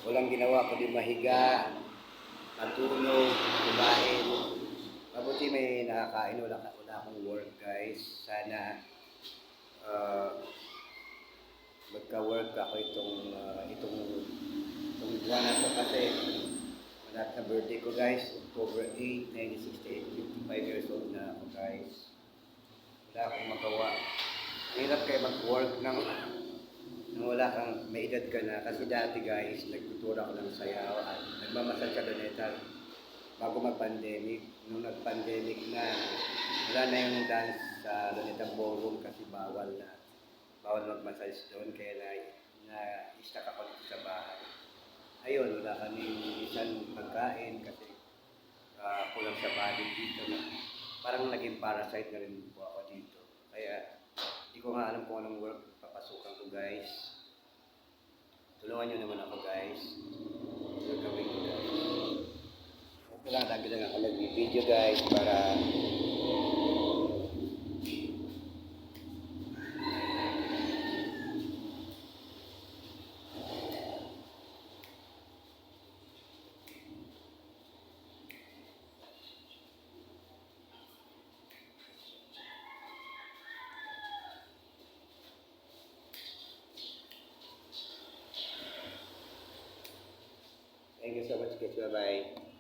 Walang ginawa kundi mahiga, matulog, kumain. Mabuti may nakakain, wala akong work guys. Sana magka-work ako itong buwan na to kasi malapit na birthday ko guys. October 8, 1968, 55 years old na ako guys. Wala akong magawa. Ang hirap kayo mag-work nang wala kang may edad ka na. Kasi dati guys, nagtuturo ako ng sayaw at nagmamasal sa Luneta bago mag-pandemic. Nung nag-pandemic na, wala na yung dance sa Luneta Ballroom kasi bawal mag-massage doon. Kaya na-stuck ako dito sa bahay. Ayun, wala kaming isang pagkain kasi kulang sa budget dito na parang naging parasite na rin po ako dito. Kaya hindi ko nga alam kung anong work papasukan ko guys. Tulungan nyo naman ako guys. Yung gawin ko guys. Okay lang, lagi lang ako nag-video guys para thank you so much guys. Bye-bye.